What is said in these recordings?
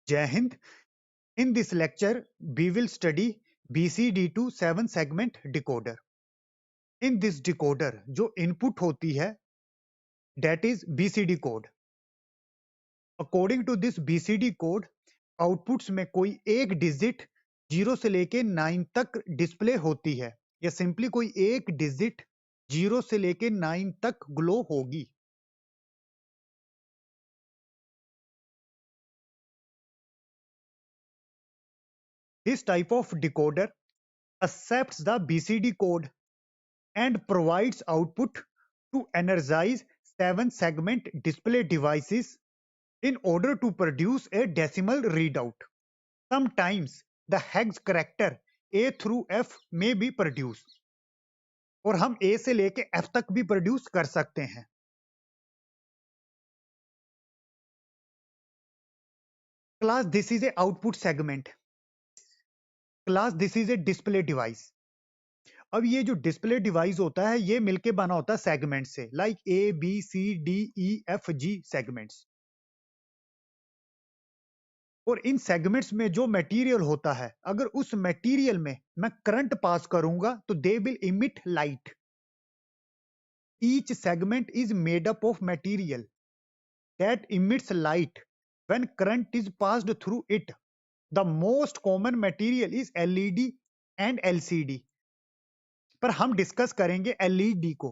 Jai Hind. In this lecture, we will study BCD to 7 segment decoder. In this decoder, जो input होती है, that is BCD code. According to this BCD code, outputs में कोई एक digit 0 से लेके 9 तक डिस्प्ले होती है, या सिंपली कोई एक डिजिट 0 से लेके 9 तक ग्लो होगी. This type of decoder accepts the BCD code and provides output to energize 7 segment display devices in order to produce a decimal readout. Sometimes the hex character A through F may be produced. और हम A से लेके F तक भी produce कर सकते हैं. Class, this is a output segment. Class, this is a display device. अब ये जो डिस्प्ले डिवाइस होता है ये मिलके बना होता है सेगमेंट से, like A, B, C, D, E, F, G segments. और इन सेगमेंट्स में जो मटेरियल होता है, अगर उस मटेरियल में मैं करंट पास करूंगा तो they will emit light. Each segment is made up of material that emits light when current is passed through it. The most common material is LED and LCD. पर हम discuss करेंगे LED को.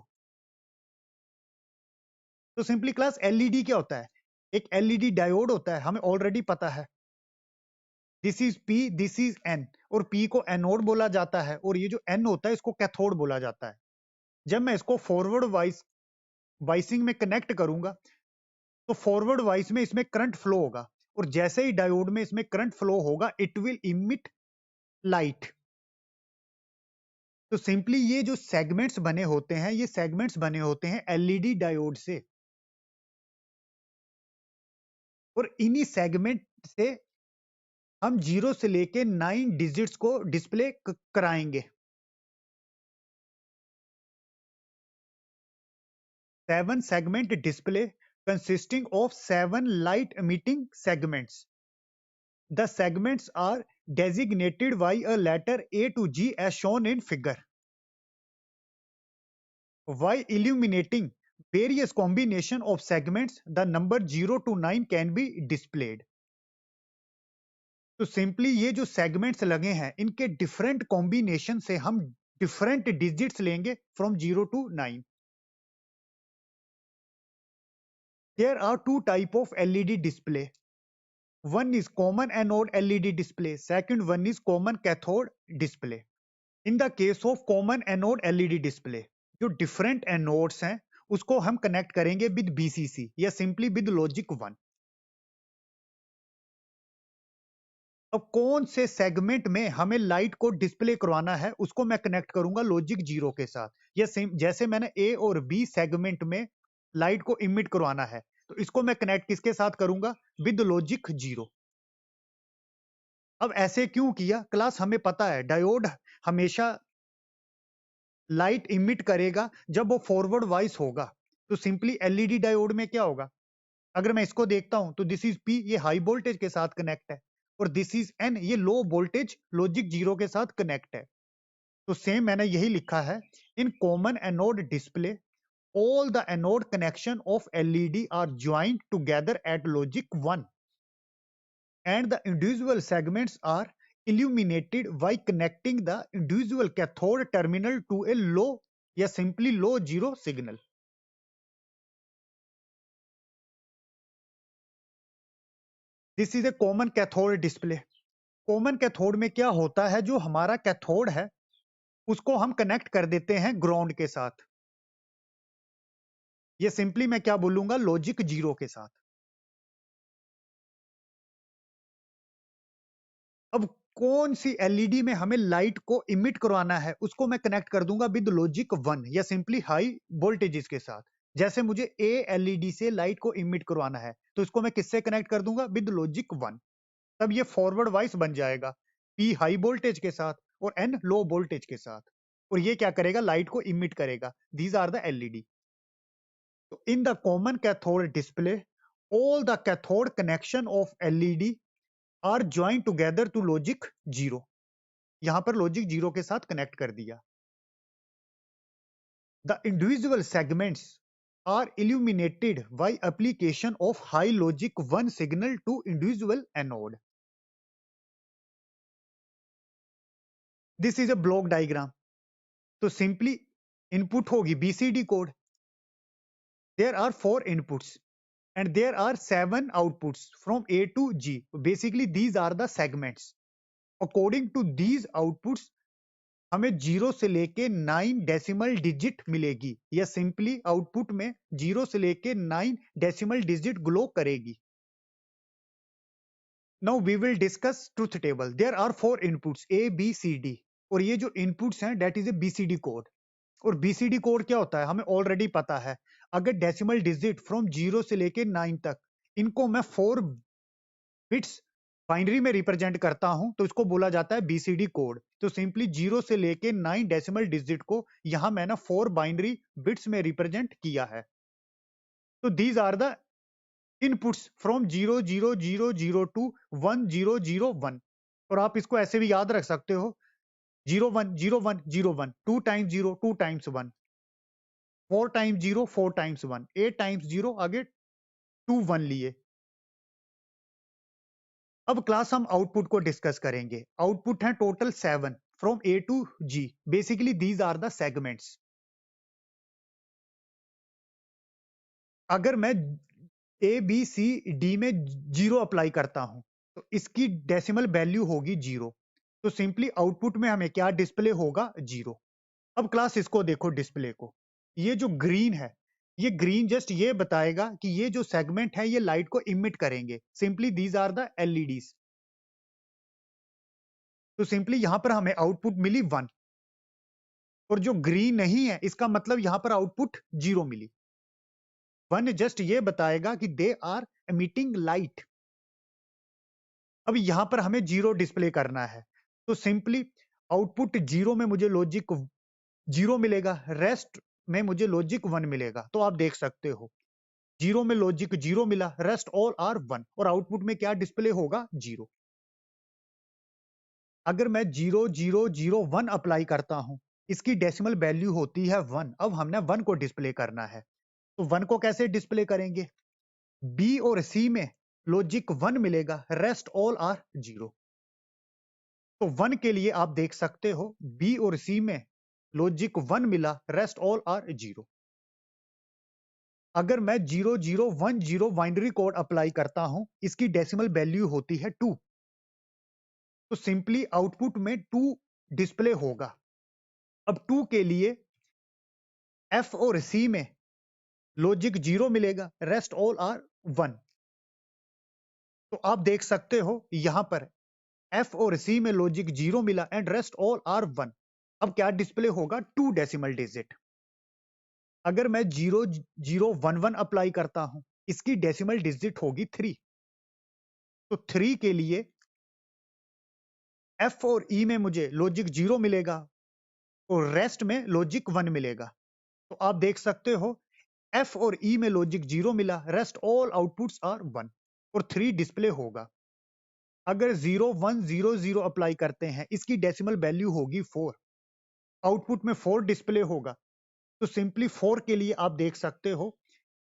तो simply class LED क्या होता है? एक LED diode होता है, हमें ऑलरेडी पता है. This is P, this is an, और पी को एनोड बोला जाता है और ये जो एन होता है इसको कैथोड बोला जाता है. जब मैं इसको फॉरवर्ड वाइसिंग में कनेक्ट करूंगा तो फॉरवर्ड वाइस में इसमें करंट फ्लो होगा, और जैसे ही डायोड में इसमें करंट फ्लो होगा इट विल इमिट लाइट. तो सिंपली ये जो सेगमेंट्स बने होते हैं, ये सेगमेंट्स बने होते हैं एलईडी डायोड से, और इन्हीं सेगमेंट से हम 0 से लेके 9 डिजिट्स को डिस्प्ले कराएंगे. 7 segment display consisting of 7 light emitting segments. The segments are designated by a letter A to G as shown in figure. While illuminating various combination of segments, the number 0 to 9 can be displayed. तो simply ये जो segments लगे हैं इनके different combination से हम different digits लेंगे from 0 to 9. There are two type of LED display. One is common anode LED display. Second one is common cathode display. In the case of common anode LED display, जो different anodes हैं उसको हम connect करेंगे with BCC या simply with logic 1. अब कौन से segment में हमें लाइट को डिस्प्ले करवाना है उसको मैं कनेक्ट करूंगा लॉजिक 0 के साथ. या जैसे मैंने A और B सेगमेंट में लाइट को इमिट करवाना है तो इसको मैं कनेक्ट किसके साथ करूंगा? With logic 0. अब ऐसे क्यों किया? क्लास हमें पता है डायोड हमेशा लाइट इमिट करेगा जब वो फॉरवर्ड वाइस होगा. तो सिंपली एलईडी डायोड में क्या होगा? अगर मैं इसको देखता हूं तो दिस इज पी, ये हाई वोल्टेज के साथ कनेक्ट है, और दिस इज एन, ये लो वोल्टेज लॉजिक 0 के साथ कनेक्ट है. तो सेम मैंने यही लिखा है. In common anode display all the anode connection of LED are joined together at logic 1 and the individual segments are illuminated by connecting the individual cathode terminal to a low या simply low 0 signal. This is a common cathode display. Common cathode में क्या होता है? जो हमारा cathode है उसको हम कनेक्ट कर देते हैं ग्राउंड के साथ. ये सिंपली मैं क्या बोलूंगा? लॉजिक 0 के साथ. अब कौन सी एलईडी में हमें लाइट को इमिट करवाना है उसको मैं कनेक्ट कर दूंगा विद लॉजिक 1 या सिंपली हाई वोल्टेजेस के साथ. जैसे मुझे ए एलईडी से लाइट को इमिट करवाना है तो इसको मैं किससे कनेक्ट कर दूंगा? With logic 1. तब ये फॉरवर्ड वाइस बन जाएगा, पी हाई वोल्टेज के साथ और एन लो वोल्टेज के साथ, और ये क्या करेगा? लाइट को इमिट करेगा. These are the LED. तो in the common cathode display all the cathode connection of LED are join together to logic 0। यहां पर लॉजिक 0 के साथ कनेक्ट कर दिया। The individual segments are illuminated by application of high logic 1 signal to individual anode. This is a block diagram. तो simply input होगी BCD code. There are 4 inputs and there are 7 outputs from A to G. Basically these are the segments. According to these outputs हमें 0 से लेके 9 decimal digit मिलेगी, या simply output में 0 से लेके 9 डेसिमल डिजिट ग्लो करेगी। Now we will discuss truth table. There are 4 inputs A B C D, और ये जो इनपुट्स हैं that is a BCD code. और BCD कोड क्या होता है हमें ऑलरेडी पता है। अगर डेसिमल डिजिट फ्रॉम 0 से लेके 9 तक इनको मैं 4 बिट्स बाइनरी में रिप्रेजेंट करता हूं तो इसको बोला जाता है BCD कोड। तो सिंपली 0 से लेके 9 डेसिमल डिजिट को यहां मैंने 4 बाइनरी बिट्स में रिप्रेजेंट किया है। तो these are the inputs from 00000 to 1001। और आप इसको ऐसे भी याद रख सकते हो 010101, 2 times 0 2 times 1, 4 times 0 4 times 1, 8 times 0 आगे 2 1 लिए। अब क्लास हम आउटपुट को डिस्कस करेंगे। आउटपुट है total 7 from A to G। Basically these are the segments. अगर मैं A B C D में 0 अप्लाई करता हूं तो इसकी डेसिमल वैल्यू होगी 0। तो सिंपली आउटपुट में हमें क्या डिस्प्ले होगा 0। अब क्लास इसको देखो डिस्प्ले को, ये जो ग्रीन है ये ग्रीन जस्ट ये बताएगा कि ये जो सेगमेंट है ये लाइट को इमिट करेंगे। Simply these are the LEDs। तो सिंपली यहां पर हमें आउटपुट मिली 1, और जो ग्रीन नहीं है इसका मतलब यहां पर आउटपुट 0 मिली। 1 जस्ट ये बताएगा कि दे आर एमिटिंग लाइट। अब यहां पर हमें 0 डिस्प्ले करना है तो सिंपली आउटपुट 0 में मुझे लॉजिक 0 मिलेगा, रेस्ट में मुझे लॉजिक 1 मिलेगा। तो आप देख सकते हो 0 में लॉजिक 0 मिला, रेस्ट ऑल आर 1, और आउटपुट में क्या डिस्प्ले होगा 0। अगर मैं 0001 अप्लाई करता हूं इसकी डेसिमल वैल्यू होती है 1। अब हमने 1 को डिस्प्ले करना है तो 1 को कैसे डिस्प्ले करेंगे? B और C में लॉजिक 1 मिलेगा, रेस्ट ऑल आर 0। तो 1 के लिए आप देख सकते हो B और C में लॉजिक 1 मिला, रेस्ट ऑल आर 0। अगर मैं 0010 बाइनरी कोड अप्लाई करता हूं इसकी डेसिमल वैल्यू होती है 2। तो सिंपली आउटपुट में 2 डिस्प्ले होगा। अब 2 के लिए F और C में लॉजिक 0 मिलेगा, रेस्ट ऑल आर 1। तो आप देख सकते हो यहां पर F और C में लॉजिक 0 मिला एंड रेस्ट ऑल आर 1। अब क्या डिस्प्ले होगा 2 डेसिमल डिजिट। अगर मैं 0011 अप्लाई करता हूं इसकी डेसिमल डिजिट होगी 3। तो 3 के लिए F और E में मुझे लॉजिक 0 मिलेगा और रेस्ट में लॉजिक 1 मिलेगा। तो आप देख सकते हो F और E में लॉजिक 0 मिला, रेस्ट ऑल आउटपुट्स आर 1, और 3 डिस्प्ले होगा। अगर 0100 अप्लाई करते हैं इसकी डेसिमल वैल्यू होगी 4, आउटपुट में 4 डिस्प्ले होगा। तो सिंपली 4 के लिए आप देख सकते हो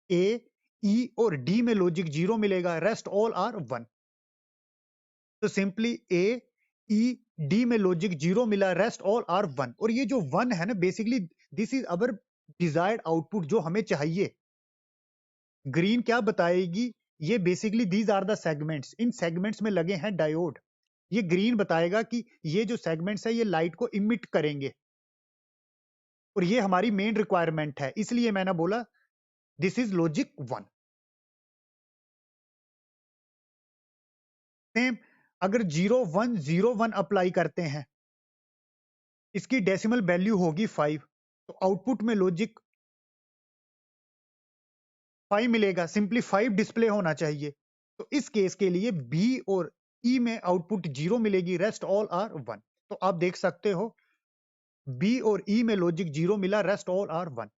A, E और D में लॉजिक 0 मिलेगा, रेस्ट ऑल आर 1। तो सिंपली A, E, D में लॉजिक 0 मिला, रेस्ट ऑल आर 1। और ये जो 1 है ना basically this is our desired output जो हमें चाहिए। ग्रीन क्या बताएगी? ये basically these are the segments. इन सेगमेंट्स में लगे हैं डायोड। ये ग्रीन बताएगा कि ये जो सेगमेंट्स है ये लाइट को इमिट करेंगे, और ये हमारी मेन रिक्वायरमेंट है, इसलिए मैंने बोला दिस इज लॉजिक 1। सेम अगर 0101 अप्लाई करते हैं इसकी डेसिमल वैल्यू होगी 5। तो आउटपुट में लॉजिक 5 मिलेगा, सिंपली 5 डिस्प्ले होना चाहिए। तो इस केस के लिए B और E में आउटपुट 0 मिलेगी, रेस्ट ऑल आर 1। तो आप देख सकते हो B और E में लॉजिक 0 मिला, रेस्ट ऑल आर 1।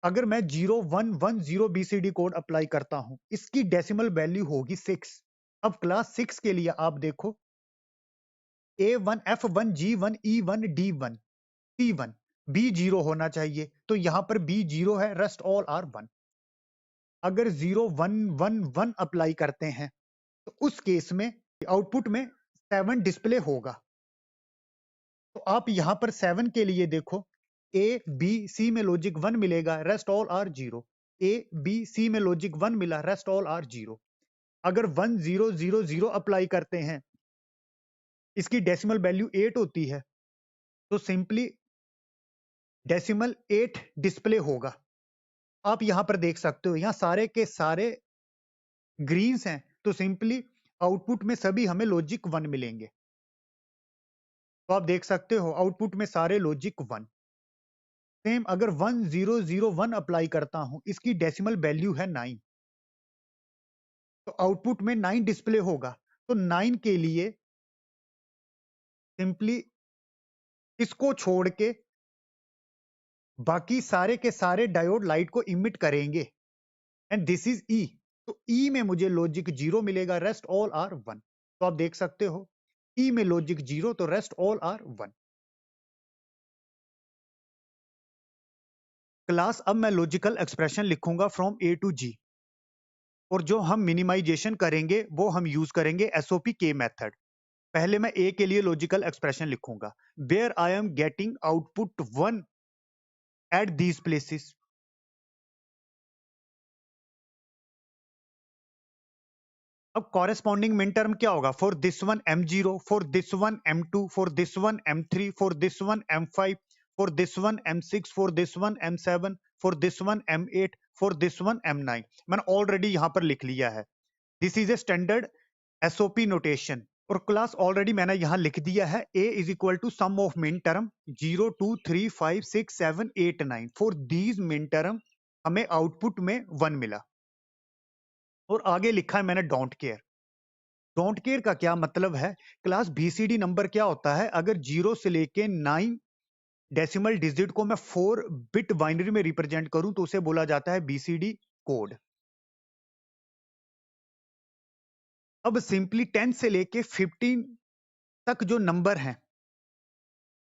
अगर मैं 0110 BCD कोड अप्लाई करता हूं इसकी डेसिमल वैल्यू होगी 6। अब क्लास 6 के लिए आप देखो A1, F1, G1, E1, D1, C1, B 0 होना चाहिए, तो यहां पर B 0 है, रेस्ट ऑल आर 1। अगर 0 1 1 1 अप्लाई करते हैं तो उस केस में आउटपुट में 7 डिस्प्ले होगा। तो आप यहां पर 7 के लिए देखो A B C में लॉजिक 1 मिलेगा, rest all are 0। A B C में लॉजिक 1 मिला, रेस्ट ऑल आर 0। अगर 1 0 0 0 अप्लाई करते हैं, इसकी डेसिमल वैल्यू 8 होती है, तो सिंपली डेसिमल 8 डिस्प्ले होगा। आप यहां पर देख सकते हो, यहां सारे के सारे ग्रीन्स हैं, तो सिंपली आउटपुट में सभी हमें लॉजिक 1 मिलेंगे। तो आप देख सकते हो आउटपुट में सारे लॉजिक 1। सेम अगर 1 0 0 1 अप्लाई करता हूं, इसकी डेसिमल वैल्यू है 9, तो आउटपुट में 9 डिस्प्ले होगा। तो 9 के लिए सिंपली इसको छोड़ के बाकी सारे के सारे डायोड लाइट को इमिट करेंगे, एंड दिस इज ई। तो ई में मुझे लॉजिक 0 मिलेगा, रेस्ट ऑल आर 1। तो आप देख सकते हो ई में लॉजिक 0, तो रेस्ट ऑल आर 1। क्लास अब मैं लॉजिकल एक्सप्रेशन लिखूंगा फ्रॉम ए टू जी, और जो हम मिनिमाइजेशन करेंगे वो हम यूज करेंगे एसओपी के मेथड। पहले मैं ए के लिए लॉजिकल एक्सप्रेशन लिखूंगा, where I am getting output 1 at these places. अब कॉरेस्पॉन्डिंग मिन टर्म क्या होगा, for this one M0, for this one M2, for this one M3, for this one M5, for this one M6, for this one M7, for this one M8, for this one M9। मैंने already यहां पर लिख लिया है, this is a standard SOP notation. और class already मैंने यहां लिख दिया है, A is equal to sum of min term 0 2 3 5 6 7 8 9। For these min term हमें आउटपुट में 1 मिला। और आगे लिखा है मैंने डोंट केयर। डोंट केयर का क्या मतलब है, क्लास बीसीडी नंबर क्या होता है, अगर 0 से लेके 9 डेसिमल डिजिट को मैं 4 बिट बाइनरी में रिप्रेजेंट करूं तो उसे बोला जाता है बीसीडी कोड। अब सिंपली 10 से लेके 15 तक जो नंबर हैं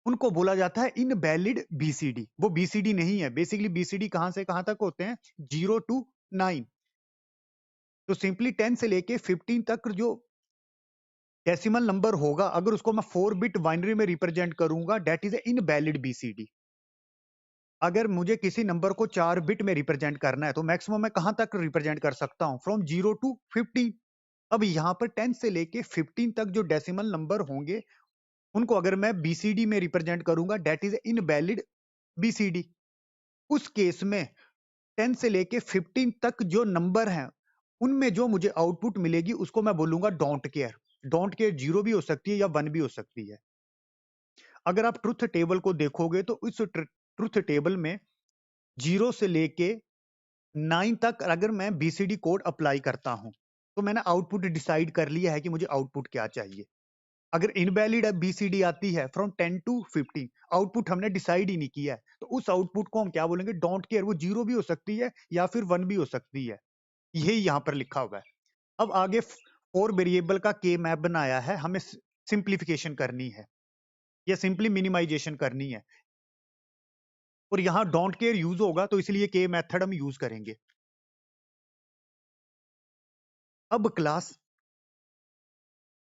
उनको बोला जाता है इनवैलिड बीसीडी। वो बीसीडी नहीं है, बेसिकली बीसीडी कहां से कहां तक होते हैं, 0 टू 9। तो सिंपली 10 से लेके 15 तक जो डेसिमल नंबर होगा, अगर उसको मैं 4 बिट बाइनरी में रिप्रेजेंट करूंगा, that is a invalid BCD. अगर मुझे किसी नंबर को 4 बिट में रिप्रेजेंट करना है तो मैक्सिमम मैं कहां तक रिप्रेजेंट कर सकता हूं, फ्रॉम 0 टू 15। अब यहां पर 10 से लेके 15 तक जो डेसिमल नंबर होंगे उनको अगर मैं बीसीडी में रिप्रेजेंट करूंगा, डेट इज इनवैलिड बीसीडी। उस केस में 10 से लेके 15 तक जो नंबर हैं उनमें जो मुझे आउटपुट मिलेगी उसको मैं बोलूंगा डोंट केयर। डोंट केयर 0 भी हो सकती है या 1 भी हो सकती है। अगर आप ट्रुथ टेबल को देखोगे तो इस ट्रुथ टेबल में 0 से लेके 9 तक अगर मैं बीसीडी कोड अप्लाई करता हूं तो मैंने आउटपुट डिसाइड कर लिया है कि मुझे आउटपुट क्या चाहिए। अगर इनवैलिड बीसीडी आती है फ्रॉम 10 टू 15, आउटपुट हमने डिसाइड ही नहीं किया है, तो उस आउटपुट को हम क्या बोलेंगे, डोंट केयर। वो 0 भी हो सकती है या फिर 1 भी हो सकती है, यही यहां पर लिखा हुआ है। अब आगे 4 वेरिएबल का के मैप बनाया है, हमें सिंप्लीफिकेशन करनी है या सिंपली मिनिमाइजेशन करनी है, और यहां डोंट केयर यूज होगा तो इसलिए के मेथड हम यूज करेंगे। अब class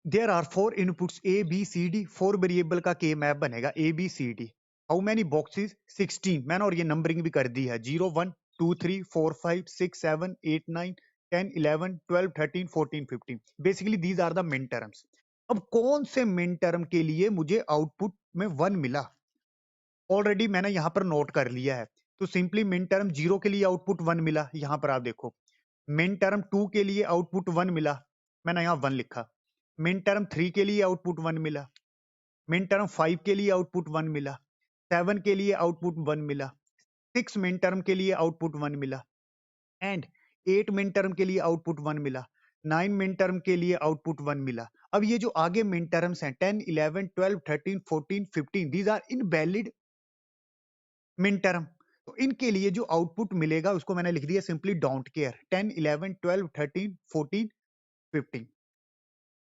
there are 4 inputs A B C D, 4 variable का के मैप बनेगा A B C D. How many boxes, 16। मैंने और ये नंबरिंग भी कर दी है, 0 1 2 3 4 5 6 7 8 9 10 11 12 13 14 15। बेसिकली दीज आर द मिन टर्म्स। अब कौन से मिन टर्म के लिए मुझे आउटपुट में 1 मिला, ऑलरेडी मैंने यहां पर नोट कर लिया है। तो सिंपली मिन टर्म 0 के लिए आउटपुट 1 मिला, यहां पर आप देखो। मिन टर्म 2 के लिए आउटपुट 1 मिला, मैंने यहां 1 लिखा। मिन टर्म 3 के लिए आउटपुट 1 मिला। मिन टर्म 5 के लिए आउटपुट 1 मिला। 7 के लिए आउटपुट 1 मिला। 6 मिन टर्म के लिए आउटपुट 1 मिला, एंड 8 मिन टर्म के लिए आउटपुट 1 मिला। 9 मिन टर्म के लिए आउटपुट 1 मिला। अब ये जो आगे मिन टर्म्स हैं 10 11 12 13 14 15, these are invalid min term. तो इनके लिए जो आउटपुट मिलेगा उसको मैंने लिख दिया सिंपली डोंट केयर, 10 11 12 13 14 15।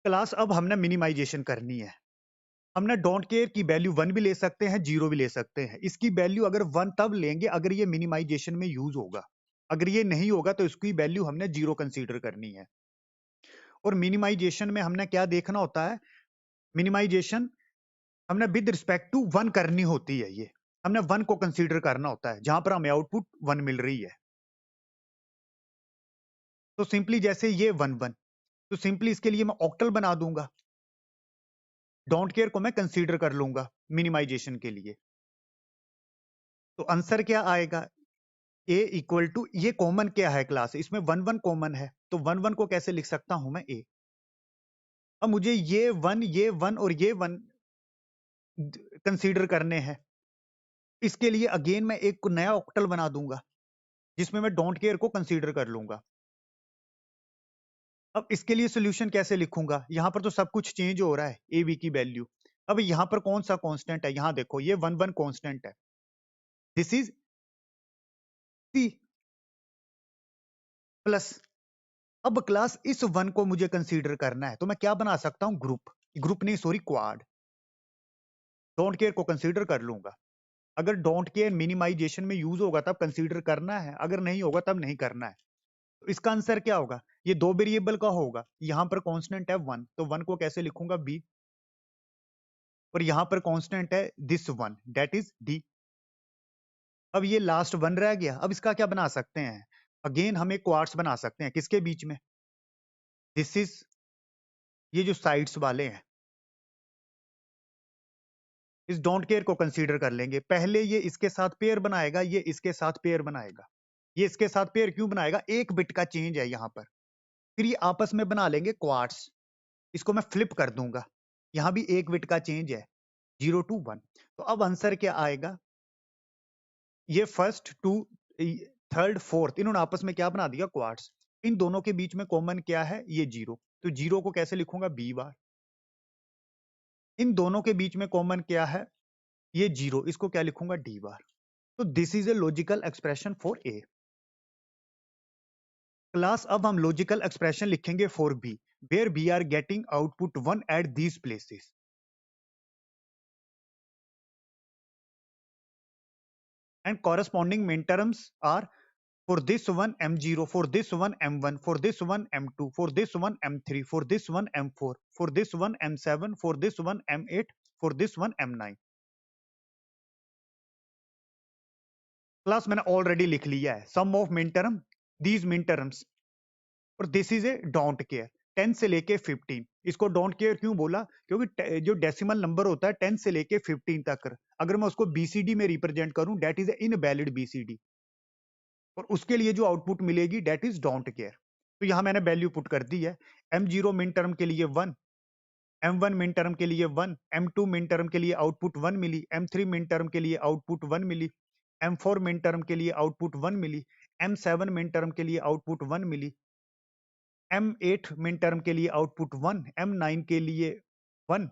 क्लास अब हमने मिनिमाइजेशन करनी है। हमने डोंट केयर की वैल्यू 1 भी ले सकते हैं, 0 भी ले सकते हैं। इसकी वैल्यू अगर 1 तब लेंगे अगर ये मिनिमाइजेशन में यूज होगा। अगर ये नहीं होगा तो इसकी वैल्यू हमने 0 कंसीडर करनी है। और मिनिमाइजेशन में हमने क्या देखना होता है? मिनिमाइजेशन हमने विद रिस्पेक्ट टू 1 करनी होती है। ये हमने 1 को कंसीडर करना होता है जहां पर हमें आउटपुट 1 मिल रही है। तो सिंपली जैसे ये 1 1, तो सिंपली इसके लिए मैं ऑक्टल बना दूंगा। डोंट केयर को मैं कंसीडर कर लूंगा मिनिमाइजेशन के लिए। तो आंसर क्या आएगा? ए इक्वल टू, ये कॉमन क्या है क्लास, इसमें 1 1 कॉमन है, तो 1 1 को कैसे लिख सकता हूं मैं? ए। अब मुझे ये 1 और ये 1 कंसीडर करने हैं। इसके लिए अगेन मैं एक नया ऑक्टल बना दूंगा जिसमें मैं डोंट केयर को कंसीडर कर लूंगा। अब इसके लिए सोल्यूशन कैसे लिखूंगा? यहां पर तो सब कुछ चेंज हो रहा है, ए बी की वैल्यू। अब यहां पर कौन सा कांस्टेंट है? यहां देखो, ये 1 1 कांस्टेंट है। This is C plus. अब क्लास इस 1 को मुझे कंसीडर करना है, तो मैं क्या बना सकता हूं? ग्रुप। ग्रुप नहीं, सॉरी, क्वाड। डोंट केयर को कंसीडर कर लूंगा। अगर डोंट केयर मिनिमाइजेशन में यूज होगा तब कंसीडर करना है, अगर नहीं होगा तब नहीं करना है। तो इसका आंसर क्या होगा? ये दो वेरिएबल का होगा। यहां पर कांस्टेंट है 1, तो 1 को कैसे लिखूंगा? बी। और यहां पर कांस्टेंट है दिस 1, दैट इज डी। अब ये लास्ट 1 रह गया। अब इसका क्या बना सकते हैं? अगेन हम एक क्वार्ट्स बना सकते हैं। किसके बीच में? दिस इज, ये जो साइड्स वाले हैं, इस डोंट केयर को कंसीडर कर लेंगे। पहले ये इसके साथ पेयर बनाएगा, ये इसके साथ पेयर बनाएगा। ये इसके साथ पेयर क्यों बनाएगा? एक बिट का चेंज है यहां पर। फिर ये आपस में बना लेंगे क्वार्ट्स। इसको मैं फ्लिप कर दूंगा। यहां भी एक बिट का चेंज है, 0 to 1। तो अब आंसर क्या आएगा? ये फर्स्ट टू थर्ड फोर्थ इन्होंने आपस में क्या बना दिया? क्वार्ट्स। इन दोनों के बीच में कॉमन क्या है? ये 0। तो 0 को कैसे लिखूंगा? B bar. इन दोनों के बीच में कॉमन क्या है? ये 0। इसको क्या लिखूंगा? D bar. तो this is a logical expression for A. Class अब हम लॉजिकल एक्सप्रेशन लिखेंगे for B, where B are getting output 1 at these places. And corresponding min terms are for this one m0, for this one m1, for this one m2, for this one m3, for this one m4, for this one m7, for this one m8, for this one m9। Class मैंने already लिख लिया है sum of min term, these मिन terms. और this is a don't care 10 से लेके 15। इसको don't care क्यों बोला? क्योंकि जो डेसिमल नंबर होता है 10 से लेके 15 तक, अगर मैं उसको बीसीडी में रिप्रेजेंट करूं, that is a invalid BCD. और उसके लिए जो आउटपुट मिलेगी डेट इज डोंट केयर। तो यहां मैंने वैल्यू पुट कर दी है। m0 मिन टर्म के लिए 1, m1 मिन टर्म के लिए 1, m2 मिन टर्म के लिए आउटपुट 1 मिली, m3 मिन टर्म के लिए आउटपुट 1 मिली, m4 मिन टर्म के लिए आउटपुट 1 मिली, m7 मिन टर्म के लिए आउटपुट 1 मिली, m8 मिन टर्म के लिए आउटपुट 1, m9 के लिए 1।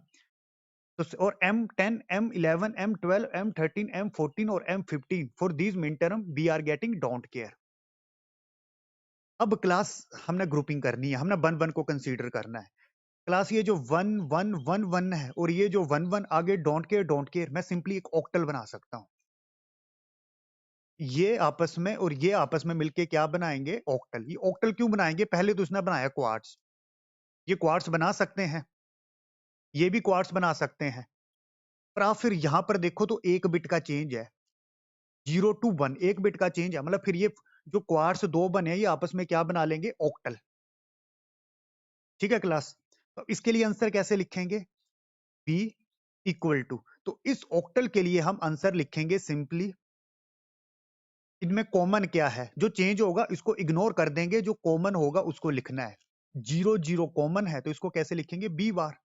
तो और m10, m11, m12, m13, m14 और m15 for these min term we are getting don't care. अब क्लास हमने ग्रुपिंग करनी है, हमने 1 1 को कंसीडर करना है। क्लास ये जो 1 1 1 1 है और ये जो 1 1 आगे डोंट केयर, मैं सिंपली एक ऑक्टल बना सकता हूं। ये आपस में और ये आपस में मिलके क्या बनाएंगे? ऑक्टल। ये ऑक्टल क्यों बनाएंगे? पहले तो उसने बनाया क्वार्ट्स। ये क्वार्ट्स बना सकते हैं, ये भी क्वार्ट्स बना सकते हैं। पर आप फिर यहां पर देखो तो एक बिट का चेंज है, 0 to 1 एक बिट का चेंज है। मतलब फिर ये जो क्वार्ट्स दो बने ये आपस में क्या बना लेंगे? ऑक्टल। ठीक है क्लास? तो इसके लिए आंसर कैसे लिखेंगे? बी इक्वल टू, तो इस ऑक्टल के लिए हम आंसर लिखेंगे सिंपली, इनमें कॉमन क्या है? जो चेंज होगा इसको इग्नोर कर देंगे, जो कॉमन होगा उसको लिखना है। 0 0 कॉमन है तो इसको कैसे लिखेंगे? B bar.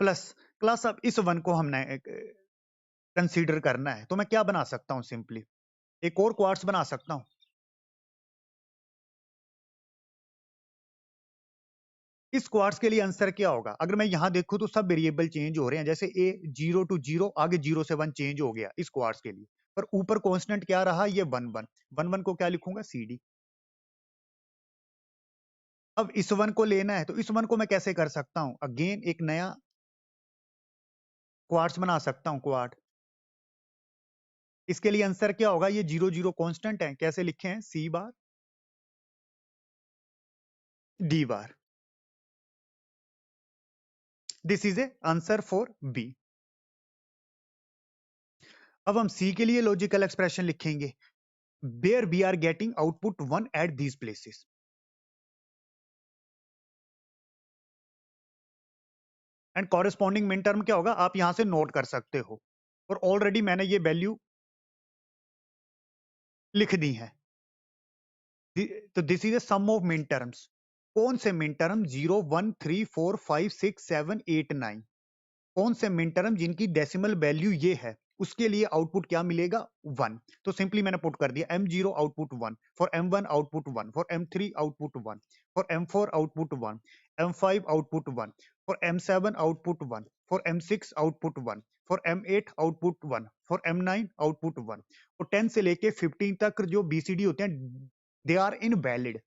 प्लस क्लास अब इस 1 को हमने कंसीडर करना है, तो मैं क्या बना सकता हूं? सिंपली एक और क्वार्ट्स बना सकता हूं। इस क्वार्ट्स के लिए आंसर क्या होगा? अगर मैं यहां देखूं तो सब वेरिएबल चेंज हो रहे हैं, जैसे ए 0 to 0 आगे 0 से 1 चेंज हो गया इस क्वार्ट्स के लिए। पर ऊपर कांस्टेंट क्या रहा? ये 1 1 1 1 को क्या लिखूंगा? C D. अब इस वन को लेना है, तो इस वन को मैं कैसे कर सकता हूं? अगेन एक नया क्वार्ट्स बना सकता हूं, क्वाड। इसके लिए आंसर क्या होगा? ये 0 0 कांस्टेंट है, कैसे लिखे हैं? C bar D bar. This is a answer for B. अब हम सी के लिए लॉजिकल एक्सप्रेशन लिखेंगे, where we are getting output 1 at these places. And corresponding min term क्या होगा, आप यहां से नोट कर सकते हो, और ऑलरेडी मैंने ये वैल्यू लिख दी है। तो this is a sum of min terms. कौन से मिन टर्म? 0 1 3 4 5 6 7 8 9। कौन से मिन टर्म जिनकी डेसिमल वैल्यू ये है, उसके लिए आउटपुट क्या मिलेगा? 1। तो सिंपली मैंने पुट कर दिया m0 output 1, for m1 output 1, for m3 output 1, for m4 output 1, m5 output 1, for m7 output 1, for m6 output 1, for m8 output 1, for m9 output 1। और 10 से लेके 15 तक जो बीसीडी होते हैं, दे आर इनवैलिड।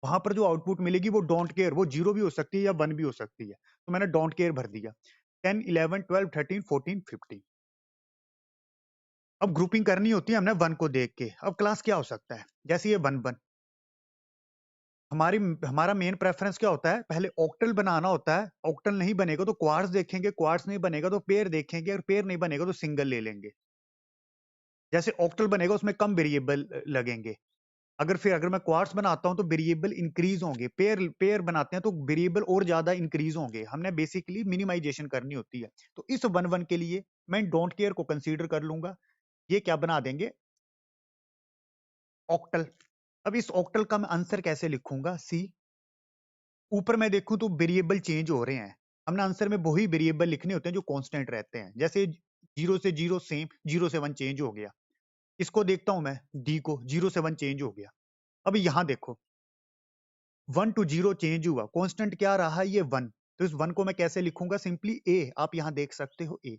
वहां पर जो आउटपुट मिलेगी वो डोंट केयर, वो 0 भी हो सकती है या 1 भी हो सकती है, तो मैंने डोंट केयर भर दिया। 10 11 12 13 14 15। अब ग्रुपिंग करनी होती है हमने 1 को देख के। अब क्लास क्या हो सकता है? जैसे ये 1 1, हमारा मेन प्रेफरेंस क्या होता है? पहले ऑक्टल बनाना होता है। ऑक्टल नहीं बनेगा तो क्वार्ट्स देखेंगे, क्वार्ट्स नहीं बनेगा तो पेयर देखेंगे, और पेयर नहीं बनेगा तो सिंगल ले लेंगे। जैसे ऑक्टल बनेगा उसमें कम वेरिएबल लगेंगे। अगर मैं क्वार्ट्स बनाता हूं तो वेरिएबल इंक्रीज होंगे, पेयर पेयर बनाते हैं तो वेरिएबल और ज्यादा इंक्रीज होंगे। हमने बेसिकली मिनिमाइजेशन करनी होती है। तो इस 1 1 के लिए मैं डोंट केयर को कंसीडर कर लूंगा। ये क्या बना देंगे? ऑक्टल। अब इस ऑक्टल का मैं आंसर कैसे लिखूंगा? सी। ऊपर मैं देखूं तो वेरिएबल चेंज हो रहे हैं। हमने आंसर में वही वेरिएबल लिखने होते हैं जो कांस्टेंट रहते हैं। जैसे 0 से 0 सेम, 0 से 1 चेंज हो गया। इसको देखता हूं मैं, डी को, 0 से 1 चेंज हो गया। अब यहां देखो, 1 to 0 चेंज हुआ, कांस्टेंट क्या रहा? ये 1। तो इस 1 को मैं कैसे लिखूंगा? सिंपली ए। आप यहां देख सकते हो ए।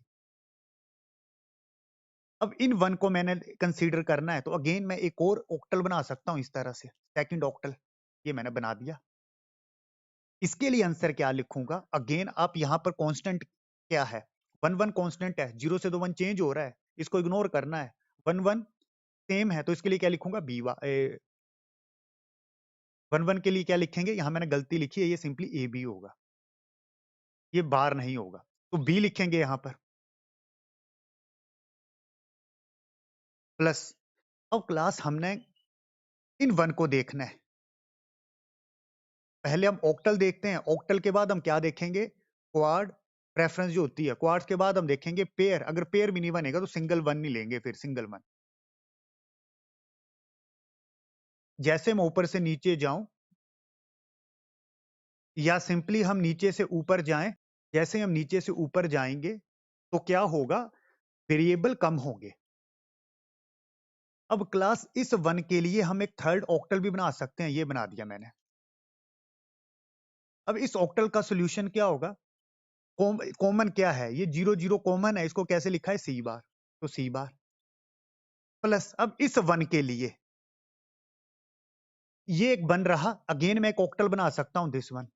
अब इन 1 को मैंने कंसीडर करना है, तो अगेन मैं एक और ऑक्टल बना सकता हूं इस तरह से, सेकंड ऑक्टल। ये मैंने बना दिया। इसके लिए आंसर क्या लिखूंगा? अगेन आप यहां पर कांस्टेंट क्या है? 1 1 कांस्टेंट है, 0 से तो 1 चेंज हो रहा है, इसको इग्नोर करना है। 1 1 सेम है, तो इसके लिए क्या लिखूंगा? बी। 1 1 के लिए क्या लिखेंगे? यहां मैंने गलती लिखी है, ये सिंपली ए बी होगा, ये बार नहीं होगा, तो बी लिखेंगे यहां पर प्लस। अब क्लास हमने इन 1 को देखना है। पहले हम ऑक्टल देखते हैं, ऑक्टल के बाद हम क्या देखेंगे? क्वाड प्रेफरेंस जो होती है। क्वाड्स के बाद हम देखेंगे पेयर। अगर पेयर भी नहीं बनेगा तो सिंगल 1 नहीं लेंगे, फिर सिंगल 1। जैसे मैं ऊपर से नीचे जाऊं, या सिंपली हम नीचे से ऊपर जाएं, जैसे हम नीचे से ऊपर जाएंगे तो क्या होगा? वेरिएबल कम होंगे। अब क्लास इस 1 के लिए हम एक थर्ड ऑक्टल भी बना सकते हैं, ये बना दिया मैंने। अब इस ऑक्टल का सोल्यूशन क्या होगा? कॉमन क्या है? ये 0 0 कॉमन है, इसको कैसे लिखा है? सी बार। तो सी बार प्लस। अब इस 1 के लिए ये एक बन रहा, अगेन मैं एक ऑक्टल बना सकता हूं, दिस वन।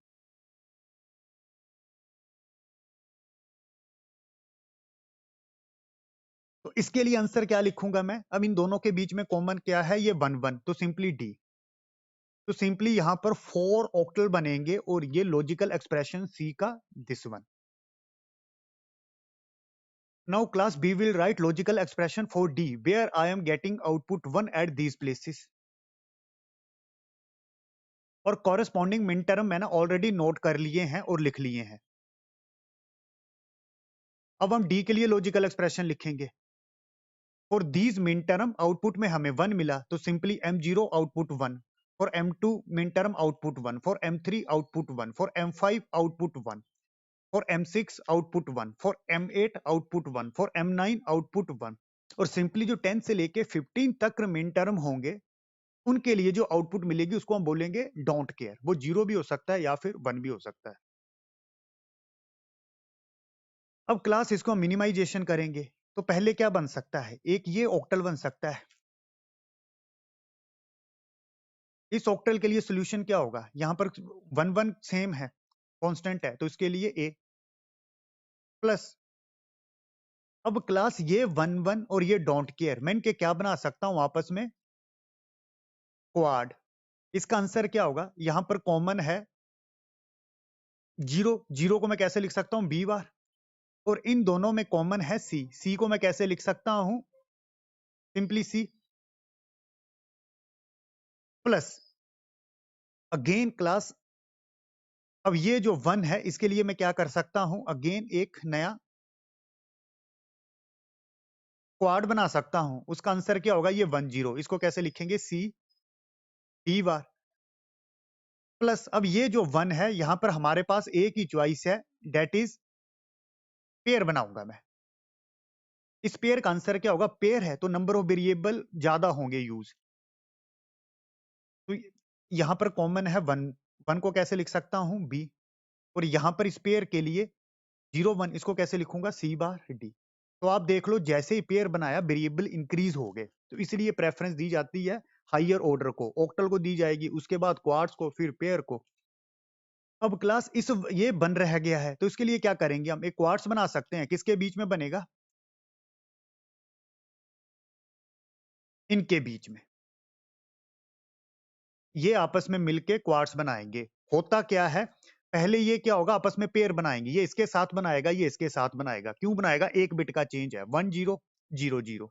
तो इसके लिए आंसर क्या लिखूंगा मैं? अब इन दोनों के बीच में कॉमन क्या है? ये 1 1, तो सिंपली डी। तो सिंपली यहां पर 4 ऑक्टल बनेंगे, और ये लॉजिकल एक्सप्रेशन सी का this one. Now class B will write logical expression for D, where I am getting output 1 at these places. और कॉरेस्पॉन्डिंग मिन टर्म मैंने ऑलरेडी नोट कर लिए हैं और लिख लिए हैं। अब हम डी के लिए लॉजिकल एक्सप्रेशन लिखेंगे। For these min term output में हमें 1 मिला, तो simply m0 output 1, for m2 min term output 1, for m3 output 1, for m5 output 1, for m6 output 1, for m8 output 1, for m9 output 1। और simply जो 10 से लेके 15 तक मिन टर्म होंगे, उनके लिए जो आउटपुट मिलेगी उसको हम बोलेंगे डोंट केयर। वो 0 भी हो सकता है या फिर 1 भी हो सकता है। अब क्लास इसको मिनिमाइजेशन करेंगे, तो पहले क्या बन सकता है? एक ये ऑक्टल बन सकता है, इस ऑक्टल के लिए सोल्यूशन क्या होगा? यहाँ पर 1 1 सेम है, कांस्टेंट है, तो इसके लिए a प्लस, अब क्लास ये 1 1 और ये डोंट केयर, मैं इनके क्या बना सकता हूं आपस में? क्वाड। इसका आंसर क्या होगा? यहां पर कॉमन है 0, 0 को मैं कैसे लिख सकता हूं? b बार, और इन दोनों में कॉमन है c, c को मैं कैसे लिख सकता हूं? Simply c plus, again class, अब ये जो 1 है इसके लिए मैं क्या कर सकता हूं? अगेन एक नया क्वाड बना सकता हूं, उसका आंसर क्या होगा? ये 1 0, इसको कैसे लिखेंगे? c d बार प्लस, अब ये जो 1 है यहां पर हमारे पास एक ही चॉइस है, डेट इज पेयर बनाऊंगा मैं। इस पेयर का आंसर क्या होगा? पेयर है तो नंबर ऑफ वेरिएबल ज्यादा होंगे यूज, तो यहां पर कॉमन है 1, 1 को कैसे लिख सकता हूं? b, और यहां पर इस पेयर के लिए 0 1, इसको कैसे लिखूंगा? c बार d। तो आप देख लो जैसे ही पेयर बनाया वेरिएबल इंक्रीज हो गए, तो इसलिए प्रेफरेंस दी जाती है हायर ऑर्डर को, ऑक्टल को दी जाएगी, उसके बाद क्वार्ट्स को, फिर पेयर को। अब क्लास इस ये बन रह गया है तो इसके लिए क्या करेंगे? हम एक क्वार्ट्स बना सकते हैं, किसके बीच में बनेगा? इनके बीच में, ये आपस में मिलके क्वार्ट्स बनाएंगे। होता क्या है, पहले ये क्या होगा? आपस में पेयर बनाएंगे, ये इसके साथ बनाएगा, ये इसके साथ बनाएगा। क्यों बनाएगा? एक बिट का चेंज है, 1 0 0 0,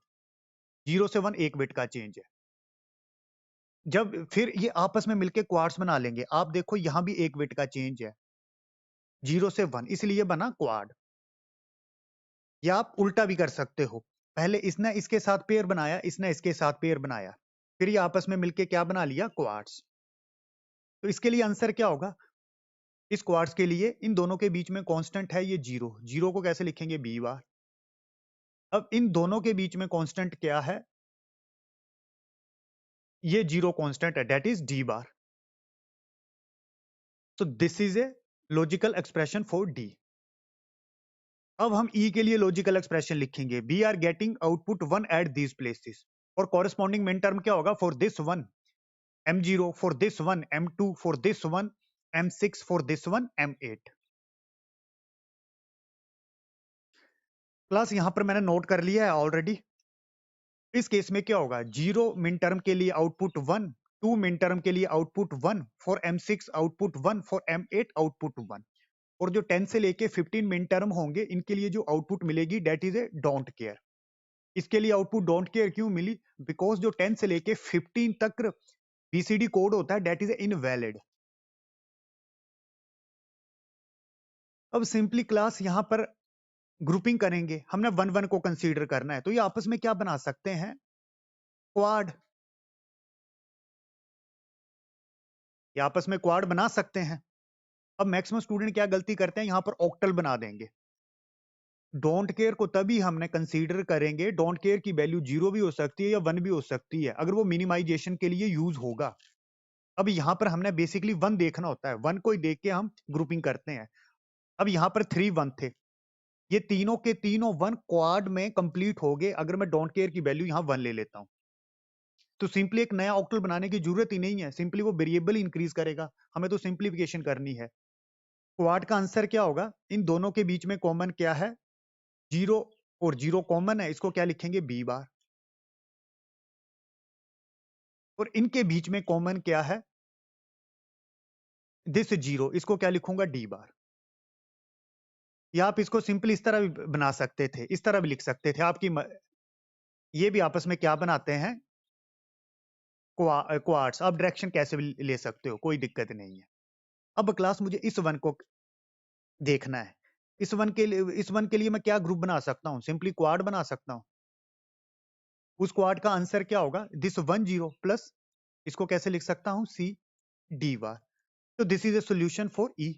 0 से 1 एक बिट का चेंज है। जब फिर ये आपस में मिलके क्वार्ट्स बना लेंगे, आप देखो यहां भी एक बिट का चेंज है, 0 से 1, इसलिए बना क्वाड। या आप उल्टा भी कर सकते हो, पहले इसने इसके साथ पेयर बनाया, इसने इसके साथ पेयर बनाया, फिर ये आपस में मिलके क्या बना लिया? क्वार्ट्स। तो इसके लिए आंसर क्या होगा? इस क्वार्ट्स के लिए इन दोनों के बीच में कांस्टेंट है ये 0, 0 को कैसे लिखेंगे? b बार। अब इन दोनों के बीच में कांस्टेंट क्या है? ये 0 कांस्टेंट है, दैट इज d बार। तो this is a logical expression for d। अब हम e के लिए लॉजिकल एक्सप्रेशन लिखेंगे, we are getting output 1 at these places, और कॉरेस्पॉन्डिंग मिन टर्म क्या होगा? For this one m0, for this one m2, for this one m6, for this one m8। Class यहां पर मैंने नोट कर लिया है ऑलरेडी। इस केस में क्या होगा? 0 मिन टर्म के लिए आउटपुट 1, 2 मिन टर्म के लिए output 1, for m6 output 1, for m8 output 1, और जो 10 से लेके 15 मिन टर्म होंगे इनके लिए जो आउटपुट मिलेगी that is a don't care. इसके लिए आउटपुट डोंट केयर क्यों मिली? बिकॉज जो 10 से लेके 15 तक बीसीडी कोड होता है डेट इज इनवैलिड। अब सिंपली क्लास यहां पर ग्रुपिंग करेंगे, हमने 1 1 को कंसीडर करना है, तो ये आपस में क्या बना सकते हैं? क्वाड। ये आपस में क्वाड बना सकते हैं। अब मैक्सिमम स्टूडेंट क्या गलती करते हैं? यहां पर ऑक्टल बना देंगे। डोंट केयर को तभी हमने कंसीडर करेंगे, डोंट केयर की वैल्यू 0 भी हो सकती है या 1 भी हो सकती है, अगर वो मिनिमाइजेशन के लिए यूज होगा। अब यहां पर हमने बेसिकली 1 देखना होता है, 1 को ही देख के हम ग्रुपिंग करते हैं। अब यहां पर 3 1 थे, ये तीनों के तीनों 1 क्वाड में कंप्लीट हो गए, अगर मैं डोंट केयर की वैल्यू यहां 1 ले लेता हूं, तो सिंपली एक नया ऑक्टल बनाने की जरूरत ही नहीं है, सिंपली वो वेरिएबल इंक्रीज करेगा, हमें तो सिंप्लीफिकेशन करनी है। क्वाड का आंसर क्या होगा? इन दोनों के बीच में कॉमन क्या है? 0, और 0 कॉमन है, इसको क्या लिखेंगे? b बार। और इनके बीच में कॉमन क्या है? दिस 0, इसको क्या लिखूंगा? d बार। या आप इसको सिंपली इस तरह भी बना सकते थे, इस तरह भी लिख सकते थे, ये भी आपस में क्या बनाते हैं? क्वार्ट्स। आप डायरेक्शन कैसे भी ले सकते हो, कोई दिक्कत नहीं है। अब क्लास मुझे इस 1 को देखना है, इस वन के लिए मैं क्या ग्रुप बना सकता हूं? सिंपली क्वाड बना सकता हूं। उस क्वाड का आंसर क्या होगा? दिस 1 0 प्लस, इसको कैसे लिख सकता हूं? c d bar. तो this is a solution for e।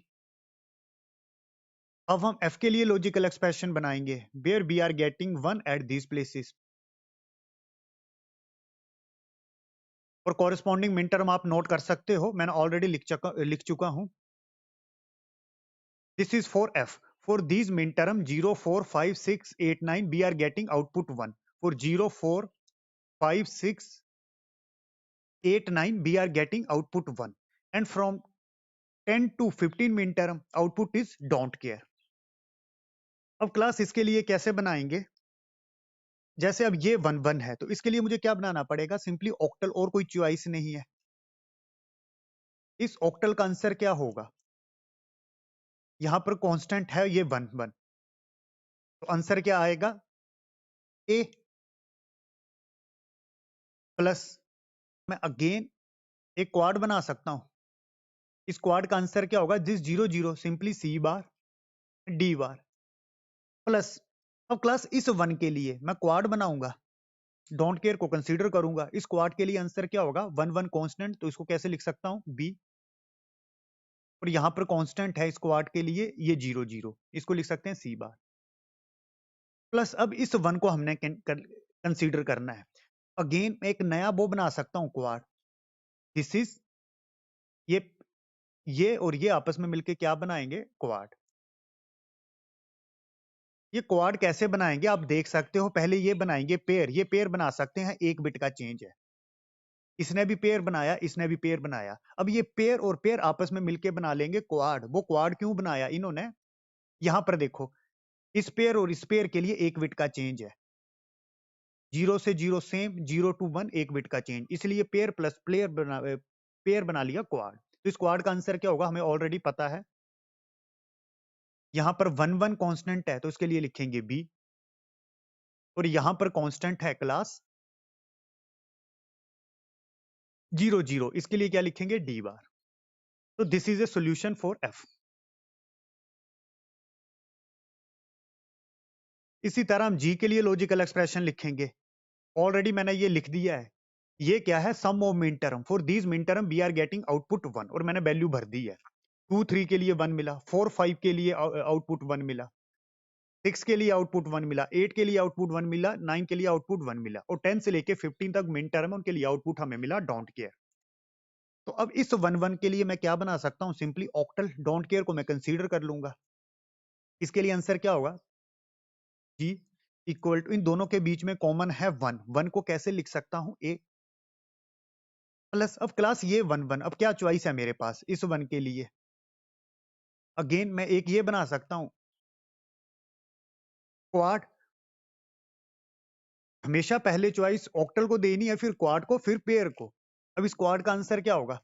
अब हम f के लिए लॉजिकल एक्सप्रेशन बनाएंगे, where we are getting 1 at these places, और कॉरेस्पॉन्डिंग मिन टर्म आप नोट कर सकते हो, मैंने ऑलरेडी लिख चुका हूं। This is for f, for these min term 0 4 5 6 8 9 we are getting output 1, for 0 4 5 6 8 9 we are getting output 1 and from 10 to 15 min term output is don't care. अब class इसके लिए कैसे बनाएंगे? जैसे अब ये 1 1 है तो इसके लिए मुझे क्या बनाना पड़ेगा? सिंपली ऑक्टल, और कोई चॉइस नहीं है। इस ऑक्टल का आंसर क्या होगा? यहां पर कांस्टेंट है ये 1 1, तो आंसर क्या आएगा? ए प्लस, मैं अगेन एक क्वाड बना सकता हूं। इस क्वाड का आंसर क्या होगा? This 0 0 simply C bar D bar plus. अब क्लास इस 1 के लिए मैं क्वाड बनाऊंगा, डोंट केयर को कंसीडर करूंगा। इस क्वाड के लिए आंसर क्या होगा? 1 1 कांस्टेंट, तो इसको कैसे लिख सकता हूं? बी, और यहां पर कांस्टेंट है इस क्वाड के लिए ये 0 0, इसको लिख सकते हैं सी बार प्लस। अब इस 1 को हमने कंसीडर करना है। अगेन मैं एक नया वो बना सकता हूं क्वाड। दिस इज ये और ये आपस में मिलके क्या बनाएंगे? क्वाड। ये क्वाड कैसे बनाएंगे आप देख सकते हो। पहले ये बनाएंगे पेयर, ये पेयर बना सकते हैं, 1 बिट का चेंज है। इसने भी पेयर बनाया, इसने भी पेयर बनाया। अब ये पेयर और पेयर आपस में मिलके बना लेंगे क्वाड। वो क्वाड क्यों बनाया इन्होंने? यहां पर देखो, इस पेयर और इस पेयर के लिए 1 बिट का चेंज है। 0 से 0 सेम, 0 to 1 1 बिट का चेंज, इसलिए पेयर प्लस पेयर बना लिया क्वाड। तो इस क्वाड का आंसर क्या होगा? हमें ऑलरेडी पता है। यहां पर 1 1 कांस्टेंट है तो इसके लिए लिखेंगे बी, और यहां पर कांस्टेंट है क्लास 0 0, इसके लिए क्या लिखेंगे? D bar. तो this is a solution for F. इसी तरह हम जी के लिए लॉजिकल एक्सप्रेशन लिखेंगे। ऑलरेडी मैंने ये लिख दिया है। ये क्या है? Sum of min term, for these min term we are getting output 1, और मैंने वैल्यू भर दी है। 2 3 के लिए 1 मिला, 4 5 के लिए आउटपुट 1 मिला, 6 के लिए आउटपुट 1 मिला, 8 के लिए आउटपुट 1 मिला, 9 के लिए आउटपुट 1 मिला, और 10 से लेके 15 तक मिन टर्म है, उनके लिए आउटपुट हमें मिला डोंट केयर। तो अब इस 1 1 के लिए मैं क्या बना सकता हूं? सिंपली ऑक्टल डोंट केयर को मैं कंसीडर कर लूंगा। इसके लिए आंसर क्या होगा? जी इक्वल टू, इन दोनों के बीच में कॉमन है 1, 1 को कैसे लिख सकता हूं? ए प्लस। अब क्लास ये 1 1, अब क्या चॉइस है मेरे पास इस 1 के लिए? अगेन मैं एक ये बना सकता हूं क्वाड। हमेशा पहले चॉइस ऑक्टल को देनी है, फिर क्वाड को, फिर पेयर को। अब इस क्वाड का आंसर क्या होगा?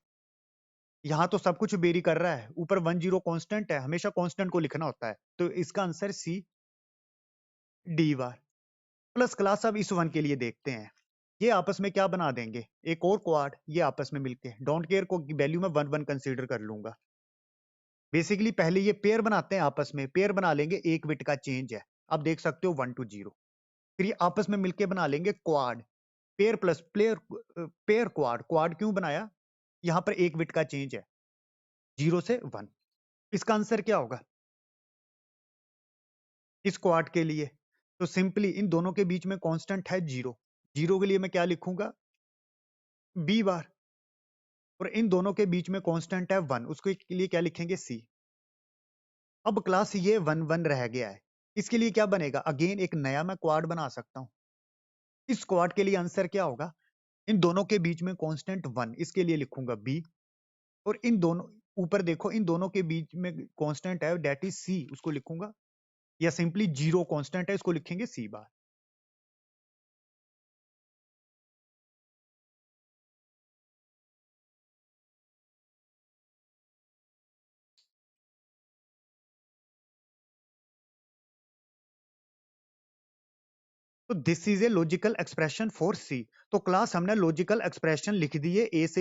यहां तो सब कुछ बेरी कर रहा है, ऊपर 1 0 कांस्टेंट है, हमेशा कांस्टेंट को लिखना होता है, तो इसका answer C D bar plus. Class अब इस 1 के लिए देखते हैं। ये आपस में क्या बना देंगे? एक और क्वाड, ये आपस में मिलके डोंट केयर को वैल्यू में 1 1 कंसीडर कर लूंगा। बेसिकली पहले ये पेयर बनाते हैं, आपस में पेयर बना लेंगे, 1 बिट का चेंज है, आप देख सकते हो 1 to 0। फिर ये आपस में मिलके बना लेंगे quad, pair plus player, pair quad. Quad क्यों बनाया? यहां पर 1 बिट का चेंज है, 0 से 1। इसका आंसर क्या होगा इस क्वाड के लिए? तो सिंपली इन दोनों के बीच में कांस्टेंट है 0, 0 के लिए मैं क्या लिखूंगा? बी बार, और इन दोनों के बीच में कांस्टेंट है 1, उसके लिए क्या लिखेंगे? सी। अब क्लास ये 1 1 रह गया है, इसके लिए क्या बनेगा? अगेन एक नया मैं क्वाड बना सकता हूं। इस क्वाड के लिए आंसर क्या होगा? इन दोनों के बीच में कांस्टेंट 1, इसके लिए लिखूंगा बी, और इन दोनों, ऊपर देखो इन दोनों के बीच में कांस्टेंट है दैट इज सी, उसको लिखूंगा, या सिंपली 0 कांस्टेंट है, इसको लिखेंगे सी बार। तो this is a logical expression for C. तो क्लास हमने लॉजिकल एक्सप्रेशन लिख दिए ए से